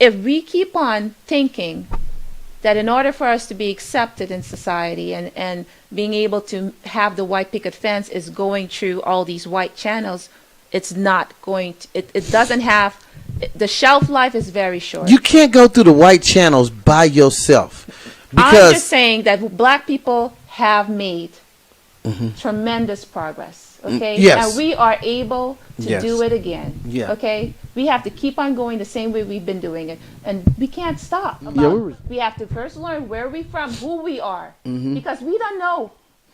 if we keep on thinking that in order for us to be accepted in society and being able to have the white picket fence is going through all these white channels, it's not going to, it doesn't have, the shelf life is very short. You can't go through the white channels by yourself. Because I'm just saying that black people have made tremendous progress, okay? Yes. And we are able to Yes. do it again, Yeah. okay? We have to keep on going the same way we've been doing it, and we can't stop. We have to first learn where we're from, who we are, because we don't know.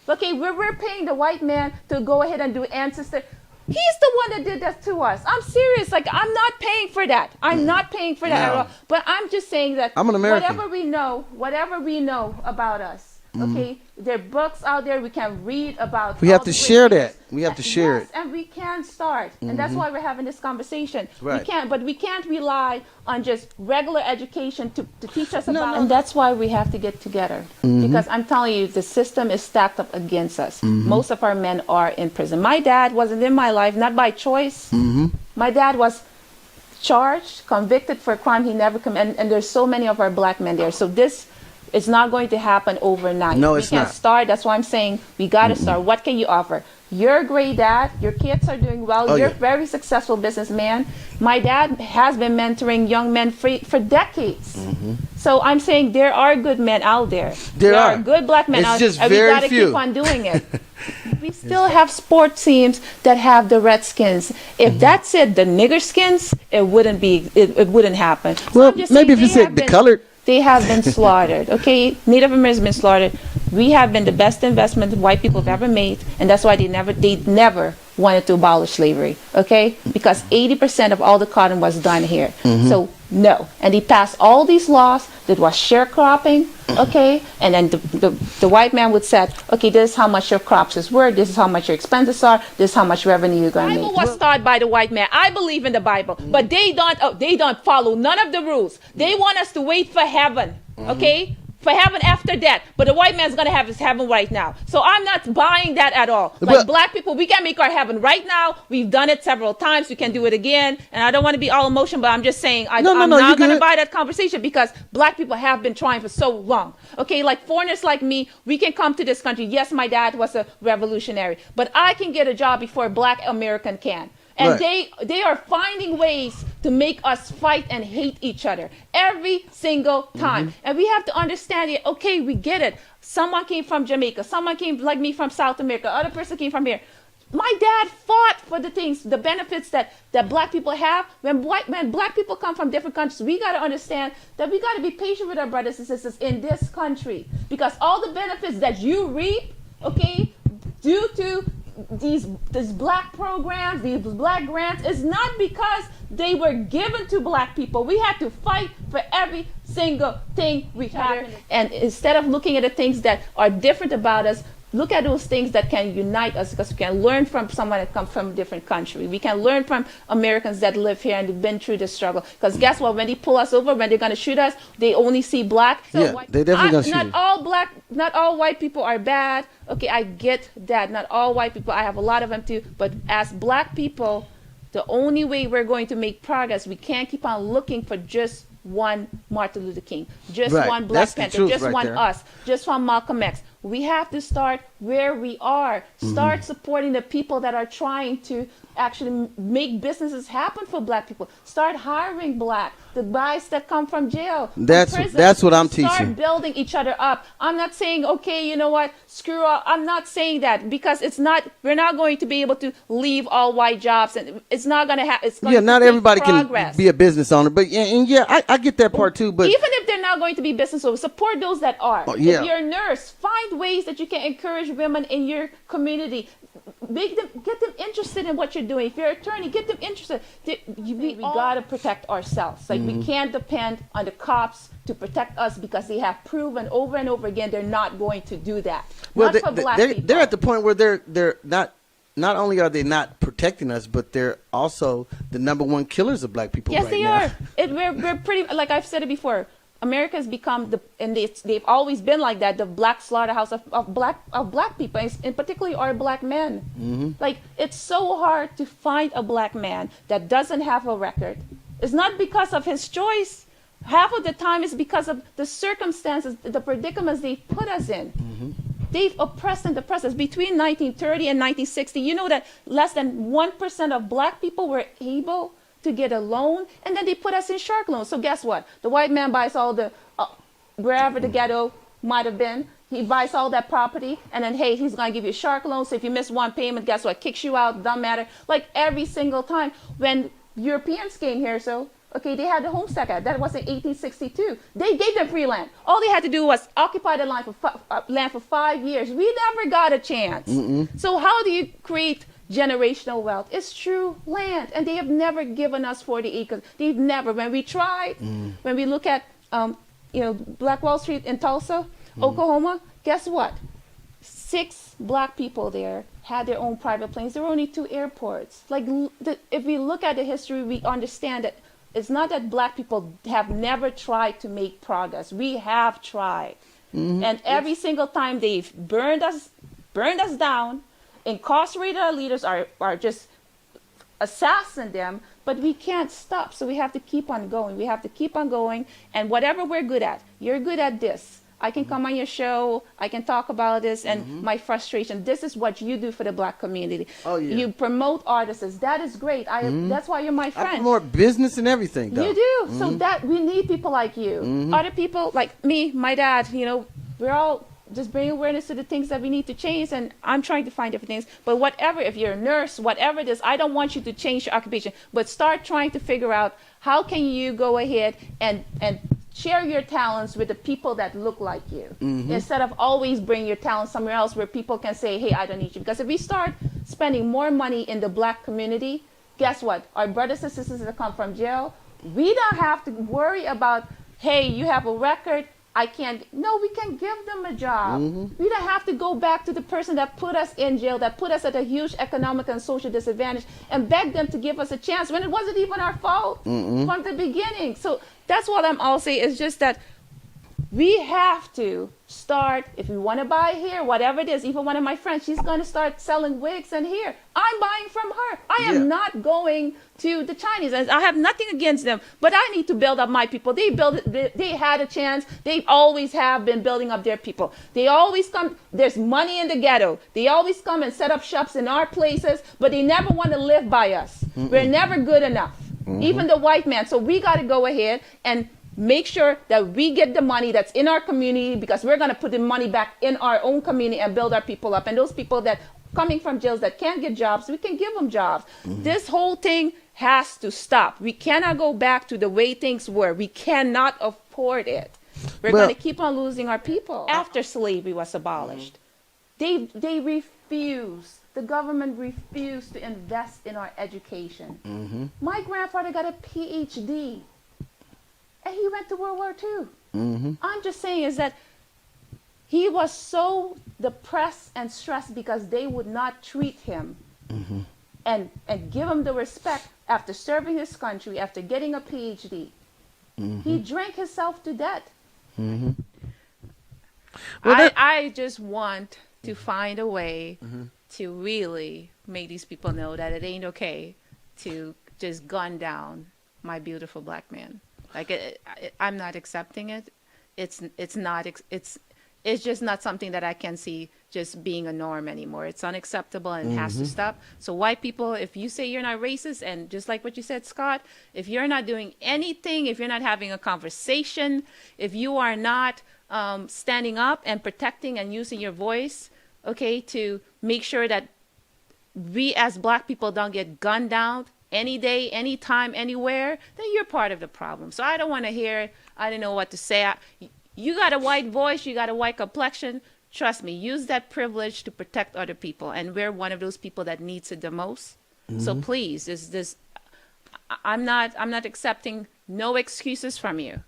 Okay, we're paying the white man to go ahead and do ancestor. He's the one that did that to us. I'm serious. Like, I'm not paying for that. I'm not paying for that at all. But I'm just saying that I'm an American. whatever we know about us, okay, there are books out there we can read about. we have to share that. We have to share it. And we can start. And that's why we're having this conversation. Right. We can't rely on just regular education to teach us about. And that's why we have to get together. Because I'm telling you, the system is stacked up against us. Most of our men are in prison. My dad wasn't in my life, not by choice. My dad was charged, convicted for a crime he never committed. And there's so many of our black men there. So this is not going to happen overnight. No, we it's can not. start. That's why I'm saying we got to start. What can you offer? You're a great dad. Your kids are doing well. Oh, You're yeah. a very successful businessman. My dad has been mentoring young men for decades. So I'm saying there are good men out there. There are. good black men It's out just there. very We got to few. keep on doing it. We still have sport teams that have the Redskins. If that's it, the nigger skins, it wouldn't be. It wouldn't happen. So Well, I'm just maybe if saying you said the colored. they have been slaughtered, okay? Native Americans have been slaughtered. We have been the best investment white people have ever made, and that's why they never wanted to abolish slavery, okay? Because 80% of all the cotton was done here. So, no. And they passed all these laws that was sharecropping, okay? And then the white man would say, okay, this is how much your crops is worth, this is how much your expenses are, this is how much revenue you're going to make. The Bible was started by the white man. I believe in the Bible, but they don't follow none of the rules. They want us to wait for heaven, okay? For heaven after that, but the white man's gonna have his heaven right now. So I'm not buying that at all. Like, black people, we can make our heaven right now. We've done it several times. We can do it again. And I don't want to be all emotion, but I'm just saying I'm not gonna buy that conversation because black people have been trying for so long. Okay, like foreigners like me, we can come to this country. Yes, my dad was a revolutionary, but I can get a job before a black American can. And they are finding ways to make us fight and hate each other every single time. And we have to understand it. Okay, we get it. Someone came from Jamaica. Someone came like me from South America. Other person came from here. My dad fought for the things, the benefits that black people have. When black people come from different countries, we got to understand that we got to be patient with our brothers and sisters in this country. Because all the benefits that you reap, okay, due to these black programs, these black grants, is not because they were given to black people. We had to fight for every single thing we had. And instead of looking at the things that are different about us, look at those things that can unite us, because we can learn from someone that comes from a different country. We can learn from Americans that live here and have been through the struggle. Because guess what? When they pull us over, when they're going to shoot us, they only see black. So Yeah, they definitely going to shoot you. Not all white people are bad. Okay, I get that. Not all white people. I have a lot of them too. But as black people, the only way we're going to make progress, we can't keep on looking for just one Martin Luther King, just one Black Panther, just one us, just one Malcolm X. We have to start where we are. Start supporting the people that are trying to actually make businesses happen for black people. Start hiring the guys that come from jail. That's what I'm teaching. Start building each other up. I'm not saying, okay, you know what, screw up. I'm not saying that, because we're not going to be able to leave all white jobs, and it's not going to happen. Not everybody can be a business owner, but I get that part too. But even if they're not going to be business owners, support those that are. If you're a nurse, find ways that you can encourage women in your community. Get them interested in what you're doing. If you're an attorney, get them interested. We gotta protect ourselves. Like, we can't depend on the cops to protect us, because they have proven over and over again they're not going to do that. Well, not for black people. They're at the point where they're not. Not only are they not protecting us, but they're also the #1 killers of black people. Yes, right they now. are. We're pretty, like I've said it before. America has become they've always been like that, the black slaughterhouse of black people, and particularly our black men. Like, it's so hard to find a black man that doesn't have a record. It's not because of his choice, half of the time it's because of the circumstances, the predicaments they put us in. They've oppressed and depressed us. Between 1930 and 1960, you know that less than 1% of black people were able to get a loan, and then they put us in shark loans. So guess what? The white man buys all the, wherever the ghetto might have been, he buys all that property, and then, hey, he's going to give you a shark loan. So if you miss one payment, guess what? Kicks you out, doesn't matter. Like every single time when Europeans came here, so, okay, they had the Homestead Act. That was in 1862. They gave them free land. All they had to do was occupy the land for 5 years. We never got a chance. So how do you create generational wealth? It's through land. And they have never given us 40 acres. They've never. When we tried, when we look at, Black Wall Street in Tulsa, Oklahoma, guess what? 6 black people there had their own private planes. There were only 2 airports. Like, if we look at the history, we understand that it's not that black people have never tried to make progress. We have tried. And every single time they've burned us down, incarcerated our leaders, are just assassinating them, but we can't stop. So we have to keep on going. We have to keep on going. And whatever we're good at, you're good at this. I can come on your show, I can talk about this and my frustration. This is what you do for the black community. Oh, yeah. You promote artists. That is great. That's why you're my friend. I promote business and everything, though. You do. So that we need people like you. Other people like me, my dad, we're all just bringing awareness to the things that we need to change, and I'm trying to find different things. But whatever, if you're a nurse, whatever it is, I don't want you to change your occupation, but start trying to figure out how can you go ahead and share your talents with the people that look like you, instead of always bring your talents somewhere else where people can say, hey, I don't need you. Because if we start spending more money in the black community, guess what? Our brothers and sisters that come from jail, we don't have to worry about, hey, you have a record, I can't. No, we can give them a job. We don't have to go back to the person that put us in jail, that put us at a huge economic and social disadvantage, and beg them to give us a chance when it wasn't even our fault from the beginning. So that's what I'm all saying. It's just that we have to start, if we want to buy here, whatever it is. Even one of my friends, she's going to start selling wigs and hair. I'm buying from her. I am not going to the Chinese. I have nothing against them, but I need to build up my people. They had a chance. They always have been building up their people. They always come. There's money in the ghetto. They always come and set up shops in our places, but they never want to live by us. We're never good enough. Even the white man. So we got to go ahead and make sure that we get the money that's in our community, because we're going to put the money back in our own community and build our people up. And those people that coming from jails that can't get jobs, we can give them jobs. This whole thing has to stop. We cannot go back to the way things were. We cannot afford it. We're going to keep on losing our people. After slavery was abolished, they refused. The government refused to invest in our education. My grandfather got a PhD. And he went to World War II. I'm just saying is that he was so depressed and stressed because they would not treat him and give him the respect after serving his country, after getting a PhD. He drank himself to death. Well, I just want to find a way to really make these people know that it ain't okay to just gun down my beautiful black man. Like I'm not accepting it. It's just not something that I can see just being a norm anymore. It's unacceptable and it has to stop. So white people, if you say you're not racist, and just like what you said, Scott, if you're not doing anything, if you're not having a conversation, if you are not standing up and protecting and using your voice, okay, to make sure that we as black people don't get gunned down any day, anytime, anywhere, then you're part of the problem. So I don't want to hear, I don't know what to say. You got a white voice, you got a white complexion. Trust me, use that privilege to protect other people. And we're one of those people that needs it the most. So please, I'm not accepting no excuses from you.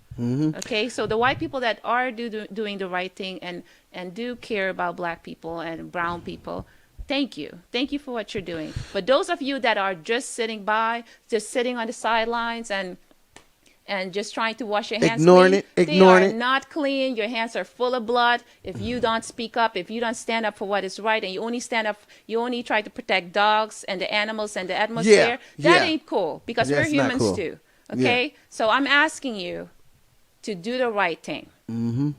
Okay, so the white people that are doing the right thing and do care about black people and brown people, thank you. Thank you for what you're doing. But those of you that are just sitting by, just sitting on the sidelines and just trying to wash your hands clean, they are not clean. Your hands are full of blood. If you don't speak up, if you don't stand up for what is right, and you only stand up, you only try to protect dogs and the animals and the atmosphere, that ain't cool, because we're humans too. Okay? So I'm asking you, to do the right thing.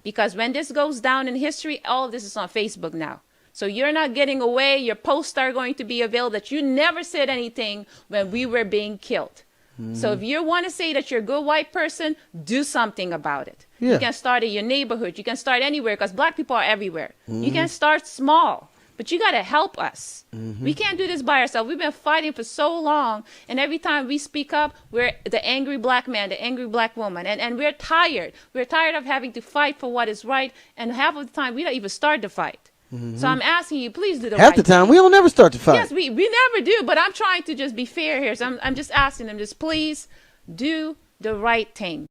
Because when this goes down in history, all of this is on Facebook now. So you're not getting away. Your posts are going to be available that you never said anything when we were being killed. So if you want to say that you're a good white person, do something about it. Yeah. You can start in your neighborhood. You can start anywhere because black people are everywhere. You can start small, but you got to help us. We can't do this by ourselves. We've been fighting for so long, and every time we speak up, we're the angry black man, the angry black woman, and we're tired. We're tired of having to fight for what is right, and half of the time we don't even start the fight. So I'm asking you, please do the Half right the thing. time, we don't ever start to fight. Yes, we never do, but I'm trying to just be fair here. So I'm just asking them, just please do the right thing.